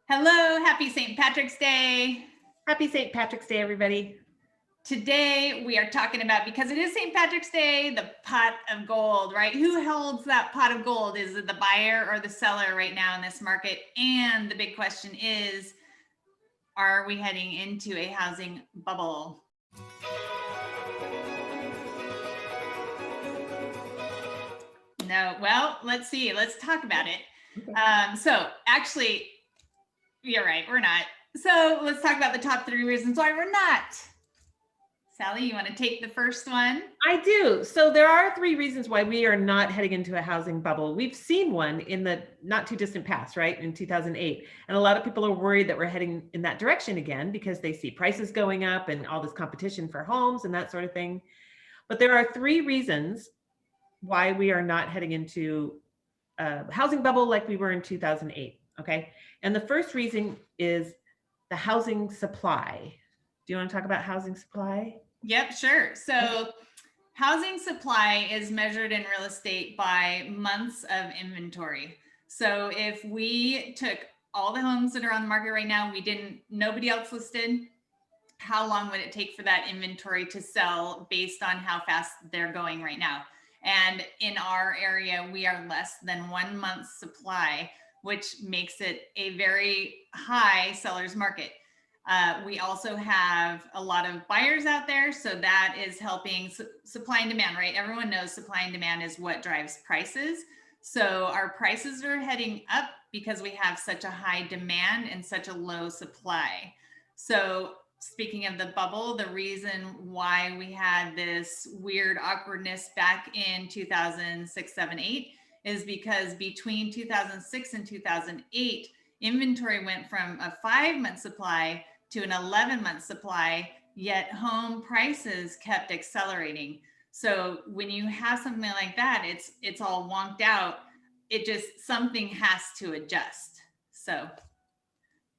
Hello, happy St. Patrick's Day. Happy St. Patrick's Day, everybody. Today we are talking about, because it is St. Patrick's Day, the pot of gold, right? Who holds that pot of gold? Is it the buyer or the seller right now in this market? And the big question is, are we heading into a housing bubble? No, well, let's see. Let's talk about it. So actually, you're right, we're not. So let's talk about the top 3 reasons why we're not. Sally, you want to take the first one? I do. So there are 3 reasons why we are not heading into a housing bubble. We've seen one in the not too distant past, right? In 2008. And a lot of people are worried that we're heading in that direction again because they see prices going up and all this competition for homes and that sort of thing. But there are 3 reasons why we are not heading into a housing bubble like we were in 2008. Okay. And the first reason is the housing supply. Do you want to talk about housing supply? Yep, sure. So housing supply is measured in real estate by months of inventory. So if we took all the homes that are on the market right now, nobody else listed, how long would it take for that inventory to sell based on how fast they're going right now? And in our area, we are less than 1 month's supply, which makes it a very high seller's market. We also have a lot of buyers out there, so that is helping supply and demand, right? Everyone knows supply and demand is what drives prices. So our prices are heading up because we have such a high demand and such a low supply. So speaking of the bubble, the reason why we had this weird awkwardness back in 2006, 7, 8 is because between 2006 and 2008, inventory went from a 5-month supply to an 11-month supply, yet home prices kept accelerating. So when you have something like that, it's all wonked out. It just, something has to adjust. So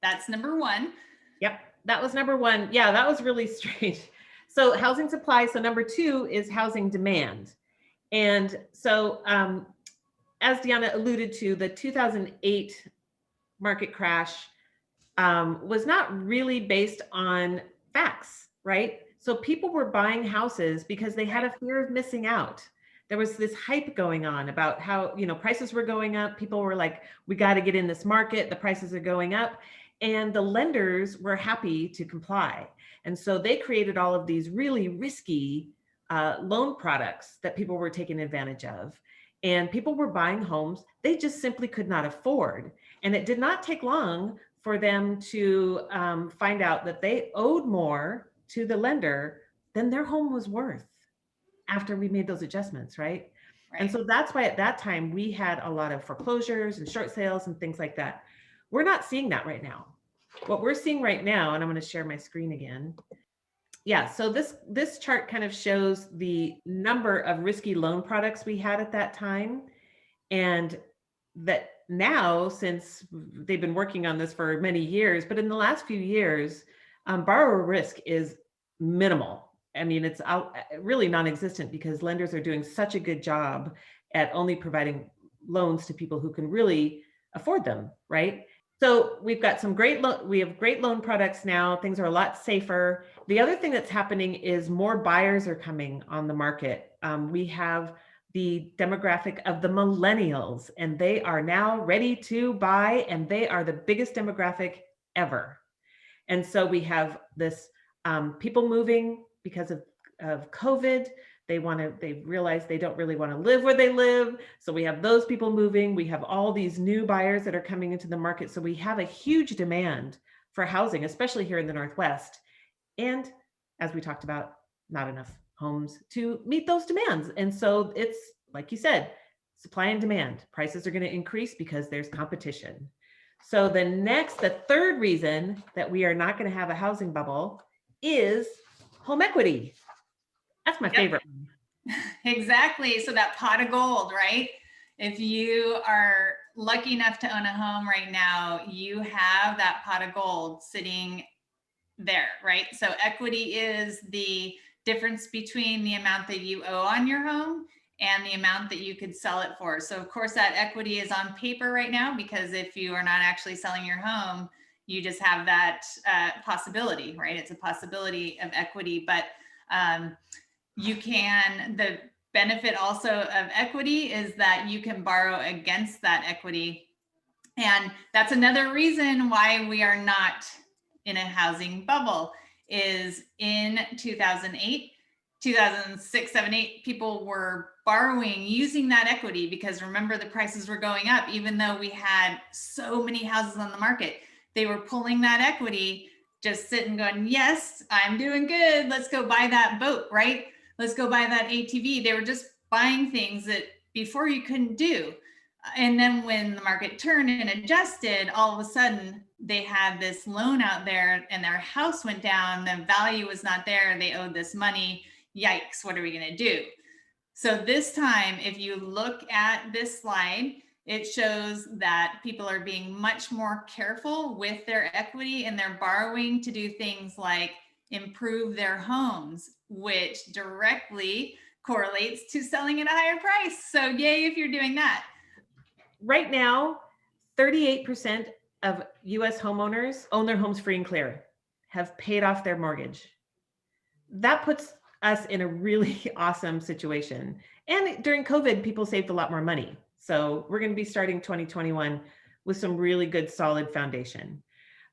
that's number 1. Yep, that was number 1. Yeah, that was really strange. So housing supply. So number 2 is housing demand. And so as Deanna alluded to, the 2008 market crash was not really based on facts, right? So people were buying houses because they had a fear of missing out. There was this hype going on about how, prices were going up. People were like, we got to get in this market. The prices are going up. And the lenders were happy to comply. And so they created all of these really risky loan products that people were taking advantage of. And people were buying homes they just simply could not afford. And it did not take long for them to find out that they owed more to the lender than their home was worth after we made those adjustments, right? And so that's why at that time we had a lot of foreclosures and short sales and things like that. We're not seeing that right now. What we're seeing right now, and I'm going to share my screen again. Yeah, so this chart kind of shows the number of risky loan products we had at that time. And that now, since they've been working on this for many years, but in the last few years, borrower risk is minimal. I mean, it's really non-existent because lenders are doing such a good job at only providing loans to people who can really afford them, right? So we've got some great loan products now. Things are a lot safer. The other thing that's happening is more buyers are coming on the market. We have the demographic of the millennials, and they are now ready to buy, and they are the biggest demographic ever. And so we have this people moving because of COVID. They realize they don't really want to live where they live. So we have those people moving. We have all these new buyers that are coming into the market. So we have a huge demand for housing, especially here in the Northwest. And as we talked about, not enough homes to meet those demands. And so it's, like you said, supply and demand. Prices are going to increase because there's competition. So the third reason that we are not going to have a housing bubble is home equity. That's my favorite one. Exactly. So that pot of gold, right? If you are lucky enough to own a home right now, you have that pot of gold sitting there, right? So equity is the difference between the amount that you owe on your home and the amount that you could sell it for. So of course that equity is on paper right now, because if you are not actually selling your home, you just have that possibility, right? It's a possibility of equity, but the benefit also of equity is that you can borrow against that equity. And that's another reason why we are not in a housing bubble. Is in 2008, 2006, 7, 8, people were borrowing using that equity, because remember, the prices were going up. Even though we had so many houses on the market, they were pulling that equity, just sitting going, yes, I'm doing good, let's go buy that boat, right? Let's go buy that ATV. They were just buying things that before you couldn't do. And then when the market turned and adjusted, all of a sudden they had this loan out there and their house went down, the value was not there, they owed this money. Yikes, what are we going to do? So this time, if you look at this slide, it shows that people are being much more careful with their equity, and they're borrowing to do things like improve their homes, which directly correlates to selling at a higher price. So yay if you're doing that. Right now, 38% of US homeowners own their homes free and clear, have paid off their mortgage. That puts us in a really awesome situation. And during COVID, people saved a lot more money. So we're going to be starting 2021 with some really good, solid foundation.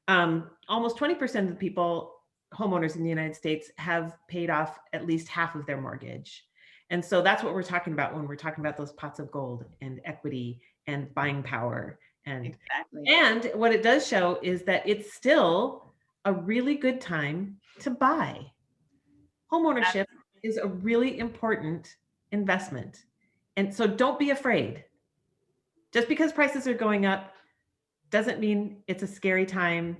Almost 20% of the people, homeowners in the United States, have paid off at least half of their mortgage. And so that's what we're talking about when we're talking about those pots of gold and equity and buying power. And exactly. And what it does show is that it's still a really good time to buy. Homeownership is a really important investment. And so don't be afraid. Just because prices are going up doesn't mean it's a scary time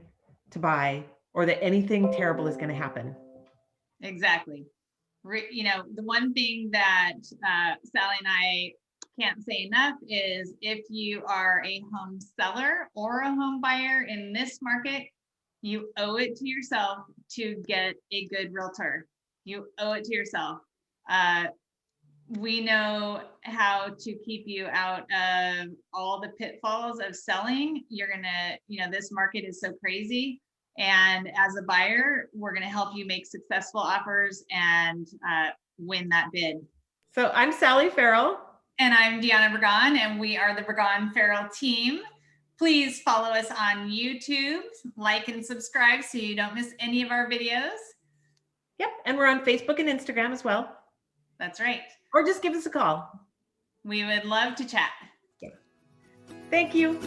to buy or that anything terrible is going to happen. Exactly. You know, the one thing that Sally and I can't say enough is, if you are a home seller or a home buyer in this market, you owe it to yourself to get a good realtor. You owe it to yourself. We know how to keep you out of all the pitfalls of selling. You're gonna, you know, this market is so crazy. And as a buyer, we're going to help you make successful offers and win that bid. So I'm Sally Farrell. And I'm Deanna Burgon, and we are the Burgon Farrell team. Please follow us on YouTube, like and subscribe so you don't miss any of our videos. Yep. And we're on Facebook and Instagram as well. That's right. Or just give us a call. We would love to chat. Thank you.